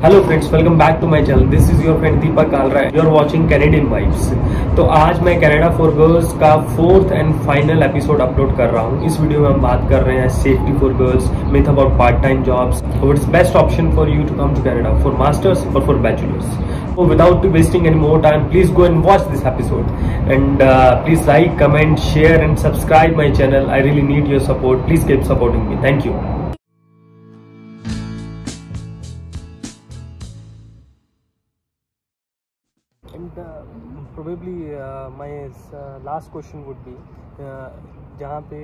Hello friends, welcome back to my channel. This is your friend Deepak Kalra. You are watching Canadian vibes. तो आज मैं Canada for girls का 4th and final episode upload कर रहा हूँ। इस वीडियो में हम बात कर रहे हैं safety for girls, myth about part time jobs, what's best option for you to come to Canada for masters और for bachelors. So without wasting any more time, please go and watch this episode and please like, comment, share and subscribe my channel. I really need your support. Please keep supporting me. Thank you. And probably my last question would be जहाँ पे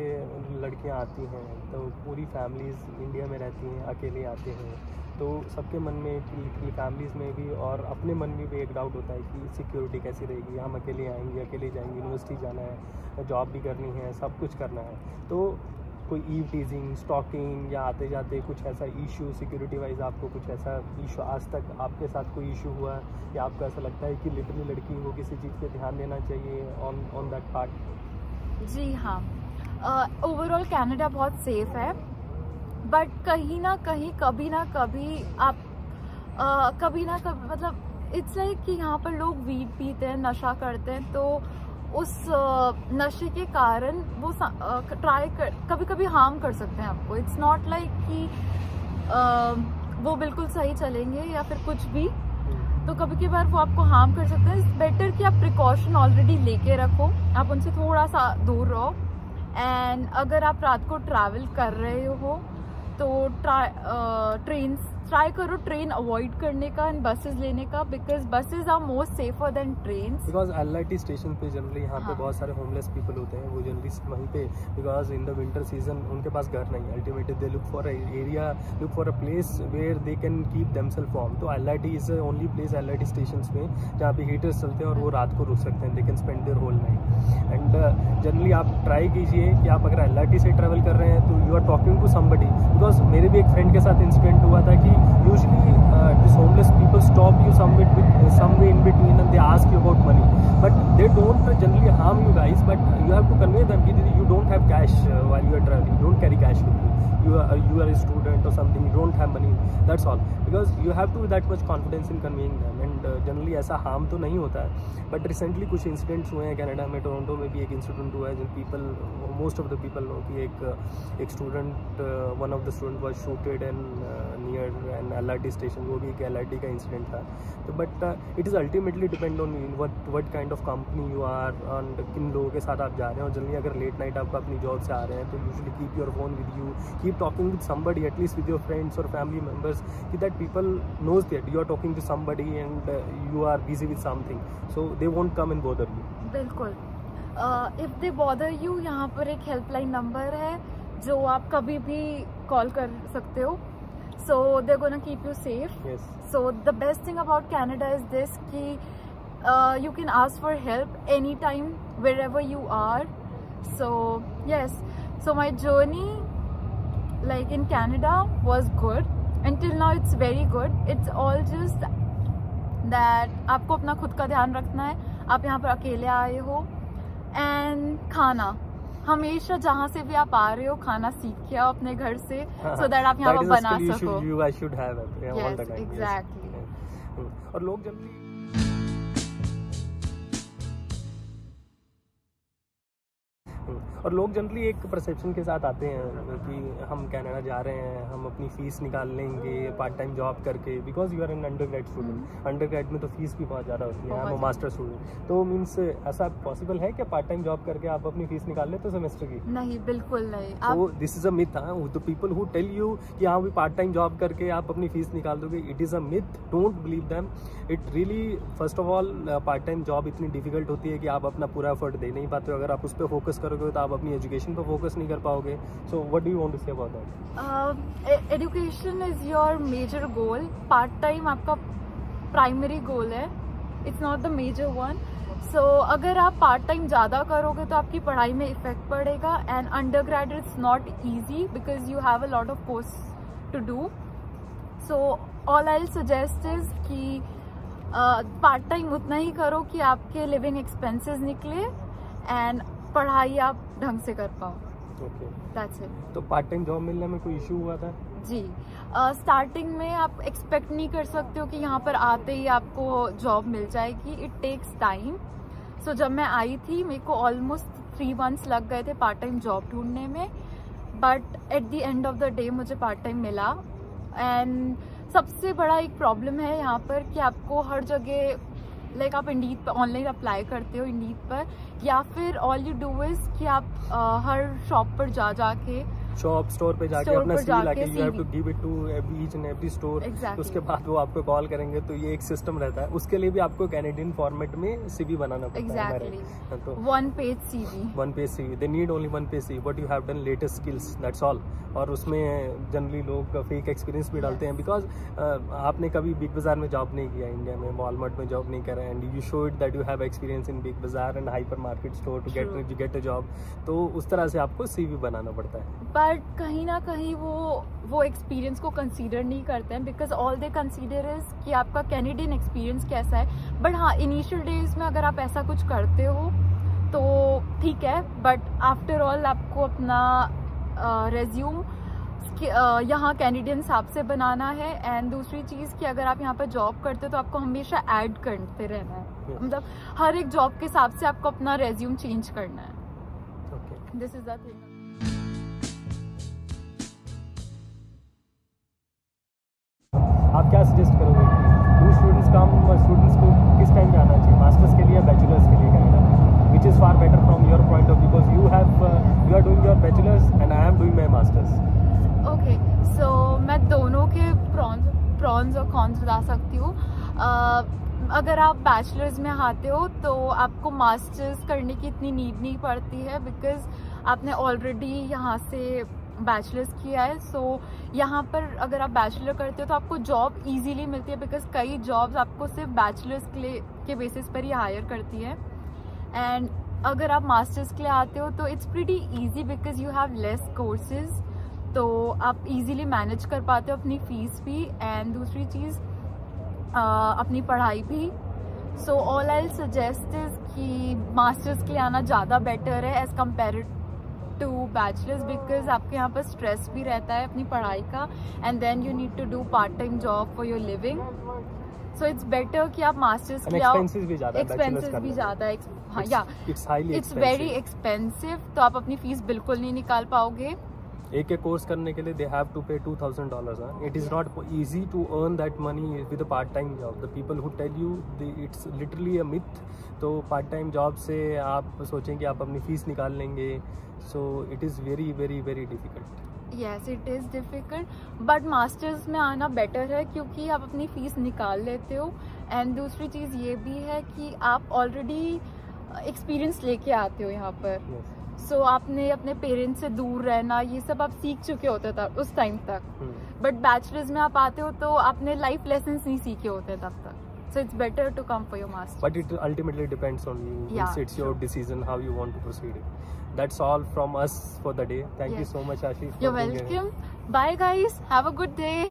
लड़कियाँ आती हैं तो पूरी families India में रहती हैं, अकेले आते हैं, तो सबके मन में फैमिलीज़ में भी और अपने मन में भी एक डाउट होता है कि सिक्योरिटी कैसी रहेगी। हम अकेले आएंगे, अकेले जाएंगे, यूनिवर्सिटी जाना है, जॉब भी करनी है, सब कुछ करना है, तो कोई ईव टीजिंग, स्टॉकिंग या आते जाते कुछ ऐसा इशू सिक्योरिटी वाइज आपको कुछ ऐसा इशू आज तक आपके साथ कोई इशू हुआ है या आपको ऐसा लगता है कि लिटरली लड़की को किसी चीज़ पे ध्यान देना चाहिए ऑन दैट पार्ट? जी हाँ, ओवरऑल कनाडा बहुत सेफ है, बट कहीं ना कहीं कभी ना कभी आप कभी ना कभी मतलब इट्स लाइक कि यहाँ पर लोग वीड पीते हैं, नशा करते हैं, तो उस नशे के कारण वो कभी कभी हार्म कर सकते हैं आपको। इट्स नॉट लाइक कि वो बिल्कुल सही चलेंगे या फिर कुछ भी, तो कभी कभार वो आपको हार्म कर सकते हैं। इट्स बेटर कि आप प्रिकॉशन ऑलरेडी लेके रखो, आप उनसे थोड़ा सा दूर रहो। एंड अगर आप रात को ट्रैवल कर रहे हो तो ट्राई करो ट्रेन अवॉइड करने का एंड बसेस लेने का, because buses are most safer than trains. Because LRT station पे जनरली यहाँ पे बहुत सारे होमलेस पीपल होते हैं, वो जनरली वहीं पे, because in the winter season उनके पास घर नहीं, ultimately they look for area, look for a place where they can keep themself warm. तो LRT is only place LRT station में जहाँ पे हीटर्स चलते हैं और वो रात को रुक सकते हैं, they can spend there whole night. And generally आप ट्राई कीजिए कि आप अगर एलआरटी से ट्रैवल कर रहे हैं तो you are talking to somebody, because मेरे भी एक फ्रेंड के साथ इंसिडेंट हुआ था कि usually this homeless people stop you somewhere in between and they ask you about money, but they don't generally harm you guys, but you have to convey them that you don't have cash while you are traveling, you don't carry cash with you, you are a student or something, you don't have money, that's all, because you have to that much confidence in conveying them, and generally ऐसा harm तो नहीं होता है। But recently कुछ incidents हुए हैं Canada में, Toronto में भी एक इंसिडेंट हुआ है जिन people most of the people know कि एक student one of the student was shooted and near an LRT station, वो भी एक एलआरटी का इंसिडेंट था। तो but it is ultimately depend on what kind of company you are and किन लोगों के साथ आप जा रहे हैं। और जनरली अगर लेट नाइट आप अपनी जॉब से आ रहे हैं तो usually keep your phone with you, keep talking with somebody, at least with your friends और फैमिली मेम्बर्स, कि that people knows that you are talking to somebody and you are busy with something, so they won't come and bother you. बिल्कुल, if they bother you, यहाँ पर एक helpline number है जो आप कभी भी कॉल कर सकते हो, so they're gonna keep you safe. Yes. So the best thing about Canada is this कि you can ask for help anytime wherever you are. So yes, so my journey like in Canada was good. Until now it's very good. It's all just that आपको अपना खुद का ध्यान रखना है, आप यहाँ पर अकेले आए हो। एंड खाना, हमेशा जहाँ से भी आप आ रहे हो खाना सीख के आओ अपने घर से, सो दैट आप यहाँ पर बना सको। एग्जैक्टली। और लोग जनरली एक परसेप्शन के साथ आते हैं कि हम कनाडा जा रहे हैं, हम अपनी फ़ीस निकाल लेंगे पार्ट टाइम जॉब करके, because you are an under student. Under grade में तो फीस भी बहुत ज़्यादा होती है, हम मास्टर स्टूडेंट, तो मीन्स ऐसा पॉसिबल है कि पार्ट टाइम जॉब करके आप अपनी फीस निकाल लेते हो सेमेस्टर की? नहीं, बिल्कुल नहीं। तो this is a myth. The people who tell you कि हाँ भी पार्ट टाइम जॉब करके आप अपनी फीस निकाल दोगे, it is a myth, don't believe them. It really, first of all part time job इतनी डिफिकल्ट होती है कि आप अपना पूरा एफर्ट दे नहीं पाते हो। अगर आप उस पर फोकस करोगे तो आप अपनी एजुकेशन पर फोकस नहीं कर पाओगे। So what do you want to say about that? Education is your major goal, part time आपका प्राइमरी गोल है, it's not the major one. So अगर आप पार्ट टाइम ज़्यादा करोगे तो आपकी पढ़ाई में इफेक्ट पड़ेगा। And under grade it's not easy because you have a lot of course to do. So all I suggest is कि पार्ट टाइम उतना ही करो कि आपके लिविंग एक्सपेंसेस निकले एंड पढ़ाई आप ढंग से कर पाओ। Okay, that's it. तो पार्ट टाइम जॉब मिलने में कोई इशू हुआ था? जी, स्टार्टिंग में आप एक्सपेक्ट नहीं कर सकते हो कि यहाँ पर आते ही आपको जॉब मिल जाएगी. It takes time. सो जब मैं आई थी मेरे को ऑलमोस्ट 3 months लग गए थे पार्ट टाइम जॉब ढूंढने में, but at the end of the day मुझे पार्ट टाइम मिला. एंड सबसे बड़ा एक प्रॉब्लम है यहाँ पर कि आपको हर जगह लाइक आप इंडीड पर ऑनलाइन अप्लाई करते हो इंडीड पर, या फिर ऑल यू डू इज कि आप हर शॉप पर जाके शॉप स्टोर पे जाके अपना सीवी लाके you have to give it to each and every store. उसके बाद वो आपको कॉल करेंगे. तो ये एक सिस्टम रहता है. उसके लिए भी आपको कैनेडियन फॉर्मेट में सीवी बनाना पड़ता है. तो one page CV they need only one page CV, but you have done latest skills, that's all. और उसमें जनरली लोग फेक एक्सपीरियंस भी डालते हैं, बिकॉज आपने कभी बिग बाजार में जॉब नहीं किया, इंडिया में वॉलमार्ट में जॉब नहीं करा, and you showed that you have experience in Big Bazaar and hyper market store to get a job. तो उस तरह से आपको सीवी बनाना पड़ता है. बट कहीं ना कहीं वो एक्सपीरियंस को कंसीडर नहीं करते हैं, because all they consider is कि आपका कैनेडियन एक्सपीरियंस कैसा है. बट हाँ, इनिशियल डेज में अगर आप ऐसा कुछ करते हो तो ठीक है, बट आफ्टर ऑल आपको अपना रेज्यूम यहाँ कैनेडियन हिसाब से बनाना है. एंड दूसरी चीज़ कि अगर आप यहाँ पर जॉब करते हो तो आपको हमेशा ऐड करते रहना है. मतलब हर एक जॉब के हिसाब से आपको अपना रेज्यूम चेंज करना है. This is the thing. आप क्या सजेस्ट करोगे कि स्टूडेंट्स को किस टाइम जाना चाहिए, मास्टर्स के लिए या बैचलर्स के लिए Canada, which is far better from your point of view, because you are doing your bachelors and I am doing my masters. Okay, so मैं दोनों के प्रॉन्स और कॉन्स बता सकती हूँ. अगर आप बैचलर्स में आते हो तो आपको मास्टर्स करने की इतनी नीड नहीं पड़ती है, बिकॉज आपने ऑलरेडी यहाँ से बैचलर्स किया है. सो यहाँ पर अगर आप बैचलर करते हो तो आपको जॉब इजीली मिलती है, बिकॉज कई जॉब्स आपको सिर्फ बैचलर्स के बेसिस पर ही हायर करती है. एंड अगर आप मास्टर्स के लिए आते हो तो it's pretty easy, because you have less courses, तो आप इजीली मैनेज कर पाते हो अपनी फीस भी एंड दूसरी चीज़ अपनी पढ़ाई भी. So all I suggest is कि मास्टर्स के लिए आना ज़्यादा बेटर है as compare to bachelors, because आपके यहाँ पर स्ट्रेस भी रहता है अपनी पढ़ाई का, and then you need to do part time job for your living. So it's better कि आप मास्टर्स के लिए आओ. एक्सपेंसिव भी ज़्यादा है. हाँ, या इट्स वेरी एक्सपेंसिव, तो आप अपनी फीस बिल्कुल नहीं निकाल पाओगे. एक कोर्स करने के लिए they have to pay $2,000. It is not easy to earn that money with a part time job. The people who tell you it's literally a myth. तो पार्ट टाइम जॉब से आप सोचें कि आप अपनी फीस निकाल लेंगे, so it is very very very difficult. Yes, it is difficult, but masters में आना बेटर है क्योंकि आप अपनी फ़ीस निकाल लेते हो. एंड दूसरी चीज़ ये भी है कि आप ऑलरेडी एक्सपीरियंस लेके आते हो यहाँ पर. सो आपने अपने पेरेंट्स से दूर रहना ये सब आप सीख चुके होते थे उस टाइम तक. बट बैचलर्स में आप आते हो तो आपने लाइफ लेसन्स नहीं सीखे होते तब तक. So it's better to come for your master's. But it ultimately depends on you. Yeah, it's your decision how you want to proceed it. That's all from us for the day. Thank you so much, Ashi. You're welcome. Bye guys. Have a good day.